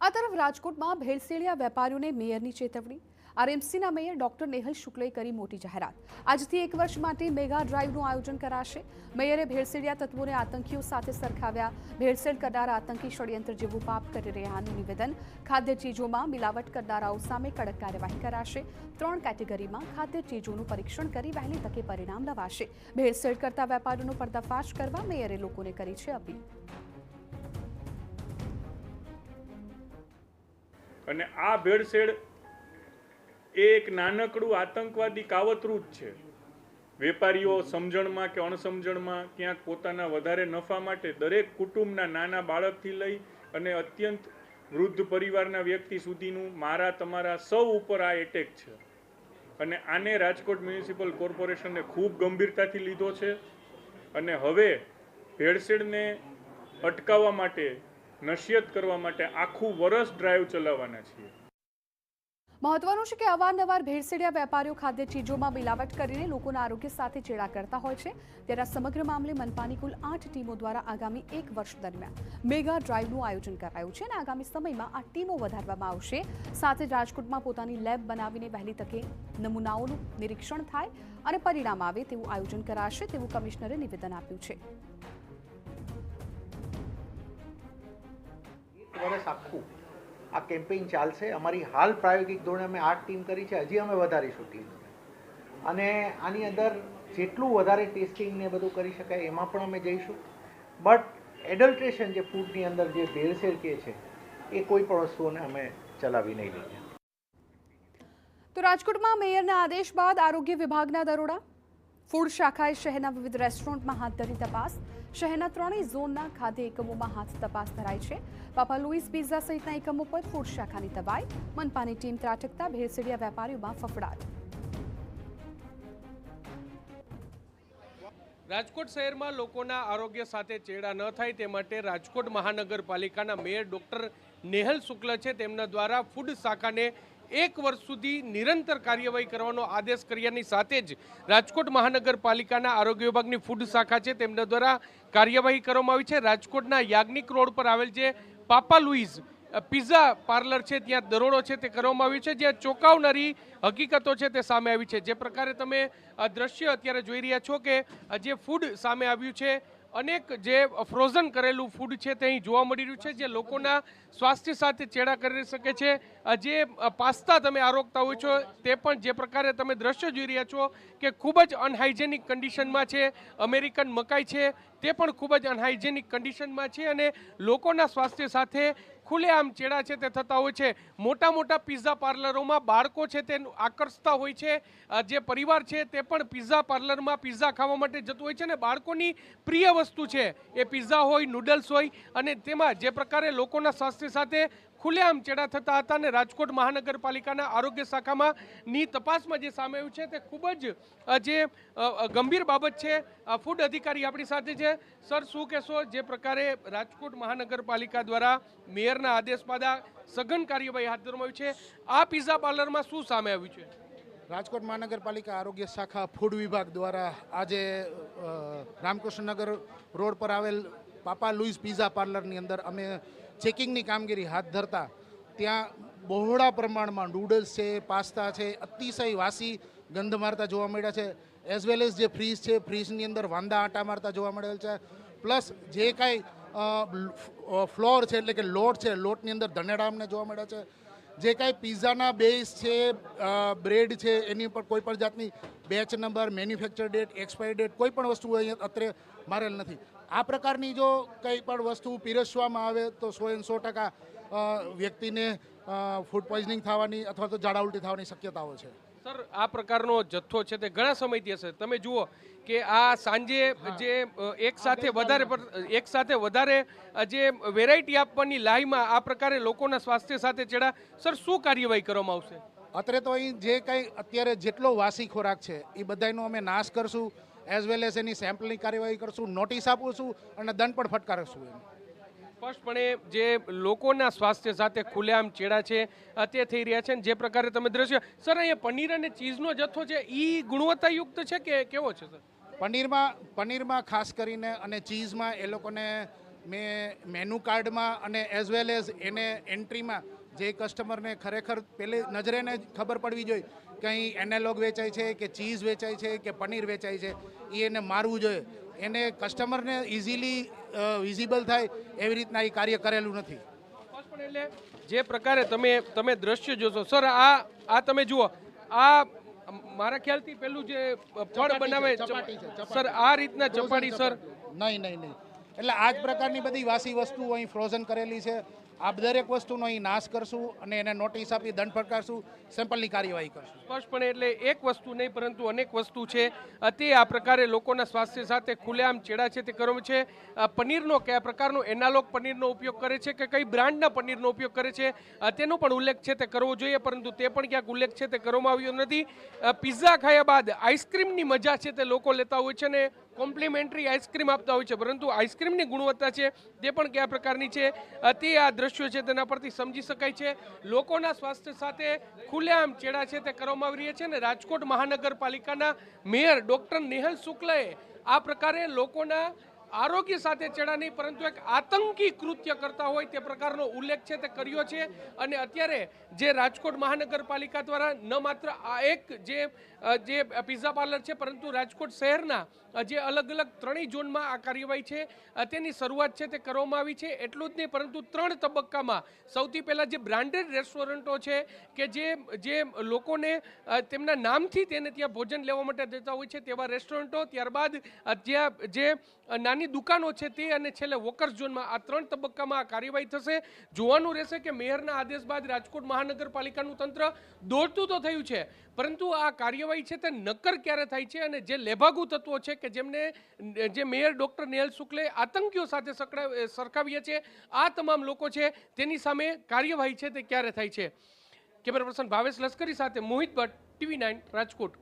આ તરફ રાજકોટમાં ભેળસેળિયા વેપારીઓને મેયરની ચેતવણી। આરએમસીના મેયર ડોક્ટર નેહલ શુક્લે કરી મોટી જાહેરાત। આજથી 1 વર્ષ માટે મેગા ડ્રાઈવનું આયોજન કરાશે। મેયરે ભેળસેળિયા તત્વોને આતંકીઓ સાથે સરખાવ્યા। ભેળસેળ કરનારા આતંકી ષડયંત્ર જેવું પાપ કરી રહ્યાનું નિવેદન। ખાદ્ય ચીજોમાં મિલાવટ કરનારાઓ સામે કડક કાર્યવાહી કરાશે। 3 કેટેગરીમાં ખાદ્ય ચીજોનું પરીક્ષણ કરી વહેલી તકે પરિણામ લવાશે। ભેળસેળ કરતા વેપારીઓનો પર્દાફાશ કરવા મેયરે લોકોને કરી છે અપીલ। અને આ ભેળસેળ એક નાનકડું આતંકવાદી કાવતરું જ છે। વેપારીઓ સમજણમાં કે અણસમજણમાં ક્યાંક પોતાના વધારે નફા માટે દરેક કુટુંબના નાના બાળકથી લઈ અને અત્યંત વૃદ્ધ પરિવારના વ્યક્તિ સુધીનું મારા તમારા સૌ ઉપર આ એટેક છે। અને આને રાજકોટ મ્યુનિસિપલ કોર્પોરેશને ખૂબ ગંભીરતાથી લીધો છે અને હવે ભેળસેળને અટકાવવા માટે નસિયત કરવા માટે આખું વર્ષ ડ્રાઈવ ચલાવવાના છીએ। મહત્વનું છે કે અવારનવાર ભેળસેળિયા વેપારીઓ ખાદ્ય ચીજોમાં મિલાવટ કરીને લોકોના આરોગ્ય સાથે ચેડા કરતા હોય છે। ત્યારે સમગ્ર મામલે મનપાની કુલ 8 ટીમો દ્વારા આગામી 1 વર્ષ દરમિયાન મેગા ડ્રાઈવનું આયોજન કરાયું છે અને આગામી સમયમાં આ ટીમો વધારવામાં આવશે। સાથે જ રાજકોટમાં પોતાની લેબ બનાવીને વહેલી તકે નમૂનાઓનું નિરીક્ષણ થાય અને પરિણામ આવે તેવું આયોજન કરાશે તેવું કમિશનરે નિવેદન આપ્યું છે। વર્ષ આખું આ કેમ્પેઇન ચાલશે। અમારી હાલ પ્રાયોગિક ધોરણે અમે 8 ટીમ કરી છે, હજી અમે વધારીશું ટીમ અને આની અંદર જેટલું વધારે ટેસ્ટિંગ ને બધું કરી શકાય એમાં પણ અમે જઈશું। બટ એડલ્ટ્રેશન જે ફૂડની અંદર જે ભેળસેળ કે છે એ કોઈ પણ વસ્તુઓને અમે ચલાવી નહીં લઈએ। તો રાજકોટમાં મેયરના આદેશ બાદ આરોગ્ય વિભાગના દરોડા। ફૂડ શાખાએ શહેરના વિવિધ રેસ્ટોરન્ટમાં હાથ ધરી તપાસ। શહેરના 3 ઝોનના ખાદ્ય એકમોમાં હાથ તપાસ ધરાઈ છે। પાપા લુઈસ પિઝા સહિતના એકમો પર ફૂડ શાખાની તબાઈ। મનપાની ટીમ ત્રાટકતા ભેળસેળિયા વેપારીઓમાં ફફડાટ। રાજકોટ શહેરમાં લોકોના આરોગ્ય સાથે ચેડા ન થાય તે માટે રાજકોટ મહાનગરપાલિકાના મેયર ડોક્ટર નેહલ શુક્લ છે તેમના દ્વારા ફૂડ શાખાને 1 વર્ષ સુધી નિરંતર કાર્યવાહી કરવાનો આદેશ કર્યાની સાથે જ રાજકોટ મહાનગરપાલિકાના આરોગ્ય વિભાગની ફૂડ શાખા છે તેમના દ્વારા કાર્યવાહી કરવામાં આવી છે। રાજકોટના યાજ્ઞિક રોડ પર આવેલ જે પાપા લુઈસ પિઝા પાર્લર છે ત્યાં દરોડો છે તે કરવામાં આવ્યો છે, જ્યાં ચોંકાવનારી હકીકતો છે તે સામે આવી છે। જે પ્રકારે તમે દ્રશ્ય અત્યારે જોઈ રહ્યા છો કે જે ફૂડ સામે આવ્યું છે, અનેક જે ફ્રોઝન કરેલું ફૂડ છે તે અહીં જોવા મળી રહ્યું છે, જે લોકોના સ્વાસ્થ્ય સાથે ચેડા કરી શકે છે। જે પાસ્તા તમે આરોગતા હોય છો તે પણ જે પ્રકારે તમે દ્રશ્ય જોઈ રહ્યા છો કે ખૂબ જ અનહાઇજેનિક કન્ડિશનમાં છે। અમેરિકન મકાઈ છે તે પણ ખૂબ જ અનહાઇજેનિક કન્ડિશનમાં છે અને લોકોના સ્વાસ્થ્ય સાથે ખુલ્લેઆમ ચેડા છે તે થતા હોય છે। મોટા મોટા પિઝા પાર્લરોમાં બાળકો છે તે આકર્ષતા હોય છે, જે પરિવાર છે તે પણ પિઝા પાર્લરમાં પિઝા ખાવા માટે જતું હોય છે અને બાળકોની પ્રિય વસ્તુ છે એ પિઝા હોય, નૂડલ્સ હોય અને તેમાં જે પ્રકારે લોકોના સ્વાસ્થ્ય સાથે ખુલ્લેઆમ ચેડા થતા હતા અને રાજકોટ મહાનગરપાલિકાના આરોગ્ય શાખામાં ની તપાસમાં જે સામે આવ્યું છે તે ખૂબ જ જે ગંભીર બાબત છે। ફૂડ અધિકારી આપણી સાથે છે। સર, શું કહેશો જે પ્રકારે રાજકોટ મહાનગરપાલિકા દ્વારા મેયરના આદેશ બાદ સઘન કાર્યવાહી હાથ ધરવામાં આવી છે, આ પિઝા પાર્લરમાં શું સામે આવ્યું છે? રાજકોટ મહાનગરપાલિકા આરોગ્ય શાખા ફૂડ વિભાગ દ્વારા આજે રામકૃષ્ણનગર રોડ પર આવેલ પાપા લુઈસ પિઝા પાર્લરની અંદર અમે ચેકિંગની કામગીરી હાથ ધરતા ત્યાં બહોળા પ્રમાણમાં નૂડલ્સ છે, પાસ્તા છે, અતિશય વાસી ગંધ મારતા જોવા મળ્યા છે। એઝ વેલ એઝ જે ફ્રીજ છે, ફ્રીજની અંદર વાંદા આંટા મારતા જોવા મળેલ છે। પ્લસ જે કાંઈ ફ્લોર છે એટલે કે લોટ છે, લોટની અંદર ધનેડા અમને જોવા મળ્યા છે। જે કાંઈ પિઝાના બેઝ છે, બ્રેડ છે, એની ઉપર કોઈ પણ જાતની batch number, manufacture date, expiry date કોઈ પણ વસ્તુ અહીંયા અત્રે મારેલ નથી। આ પ્રકારની જો કંઈ પણ વસ્તુ પીરસવામાં આવે તો 100% વ્યક્તિને ફૂડ પોઈઝનિંગ થવાની અથવા તો ઝાડા ઉલટી થવાની શક્યતાઓ છે। સર, આ પ્રકારનો જથ્થો છે તે ઘણા સમયથી હશે, તમે જુઓ કે આ સાંજે જે એક સાથે વધારે જે વેરાયટી આપવાની લાઈમાં આ પ્રકારે લોકોના સ્વાસ્થ્ય સાથે ચેડા, સર શું કાર્યવાહી કરવામાં આવશે? અત્રે તો અહીં જે કંઈ અત્યારે જેટલો વાસી ખોરાક છે એ બધાનો અમે નાશ કરશું, એઝ વેલ એઝ એની સેમ્પલની કાર્યવાહી કરશું, નોટિસ આપીશું અને દંડ પણ ફટકારીશું। સ્પષ્ટપણે જે લોકોના સ્વાસ્થ્ય સાથે ખુલ્લેઆમ ચેડા છે તે થઈ રહ્યા છે। જે પ્રકારે તમે દ્રશ્ય, સર અહીંયા પનીર અને ચીઝનો જથ્થો છે એ ગુણવત્તાયુક્ત છે કે કેવો છે? સર, પનીરમાં ખાસ કરીને અને ચીઝમાં એ લોકોને મેં મેનુ કાર્ડમાં અને એઝ વેલ એઝ એને એન્ટ્રીમાં જે કસ્ટમરને ખરેખર પહેલી નજરેને જ ખબર પડવી જોઈએ કે અહીં એનાલોગ વેચાય છે કે ચીઝ વેચાય છે કે પનીર વેચાય છે, એ એને મારવું જોઈએ. એને કસ્ટમરને ઇઝીલી વિઝિબલ થાય એવી રીતના એ કાર્ય કરેલું નથી. પણ એટલે જે પ્રકારે તમે દ્રશ્ય જોશો સર, આ તમે જુઓ, આ મારા ખ્યાલથી પેલું જે ફળ બનાવે સર, આ રીતના ચપાટી સર. નહીં. એટલે આ જ પ્રકારની બધી વાસી વસ્તુઓ અહીં ફ્રોઝન કરેલી છે. આ દરેક વસ્તુનો અહીં નાશ કરશું અને એને નોટિસ આપી દંડ ફટકારશું, સેમ્પલની કાર્યવાહી કરશું. સ્પષ્ટપણે એટલે એક વસ્તુ નહીં પરંતુ અનેક વસ્તુ છે તે આ પ્રકારે લોકોના સ્વાસ્થ્ય સાથે ખુલ્લેઆમ ચેડા છે તે કરવામાં છે. પનીરનો કયા પ્રકારનો એનાલોગ પનીરનો ઉપયોગ કરે છે કે કઈ બ્રાન્ડના પનીરનો ઉપયોગ કરે છે તેનો પણ ઉલ્લેખ છે તે કરવો જોઈએ, પરંતુ તે પણ ક્યાંક ઉલ્લેખ છે તે કરવામાં આવ્યો નથી. પિઝા ખાયા બાદ આઈસ્ક્રીમની મજા છે તે લોકો લેતા હોય છે ને કોમ્પ્લિમેન્ટરી આઈસ્ક્રીમ આપતા હોય છે, પરંતુ આઈસ્ક્રીમની ગુણવત્તા છે તે પણ કયા પ્રકારની છે તે આ દ્રશ્યો છે તેના પરથી સમજી શકાય છે. લોકોના સ્વાસ્થ્ય સાથે ખુલ્લેઆમ ચેડા છે તે કરવામાં આવી રહ્યા છે અને રાજકોટ મહાનગરપાલિકાના મેયર ડોક્ટર નેહલ શુક્લએ આ પ્રકારે લોકોના આરોગ્ય સાથે ચેડા નહીં પરંતુ એક આતંકી કૃત્ય કરતા હોય તે પ્રકારનો ઉલ્લેખ છે તે કર્યો છે. અને અત્યારે જે રાજકોટ મહાનગરપાલિકા દ્વારા ન માત્ર આ એક જે પિઝા પાર્લર છે પરંતુ રાજકોટ શહેરના જે અલગ અલગ ત્રણેય ઝોનમાં આ કાર્યવાહી છે તેની શરૂઆત છે તે કરવામાં આવી છે. એટલું જ નહીં પરંતુ 3 તબક્કામાં સૌથી પહેલાં જે બ્રાન્ડેડ રેસ્ટોરન્ટો છે કે જે લોકોને તેમના નામથી તેને ત્યાં ભોજન લેવા માટે દેતા હોય છે તેવા રેસ્ટોરન્ટો, ત્યારબાદ જે નાની દુકાનો છે તે અને છેલ્લે વોકર્સ ઝોનમાં આ 3 તબક્કામાં આ કાર્યવાહી થશે. જોવાનું રહેશે કે મેયરના આદેશ બાદ રાજકોટ મહાનગરપાલિકાનું તંત્ર દોડતું તો થયું છે પરંતુ આ કાર્યવાહી છે તે નક્કર ક્યારે થાય છે અને જે લેભાગુ તત્વો છે કે જેમને જે મેયર ડોક્ટર નેહલ શુક્લે આતંકીઓ સાથે સરખાવ્યા છે, આ તમામ લોકો છે તેની સામે કાર્યવાહી છે તે ક્યારે થાય છે. કેમેરા પર્સન ભાવેશ લશ્કરી સાથે મોહિત ભટ્ટ, TV9 રાજકોટ.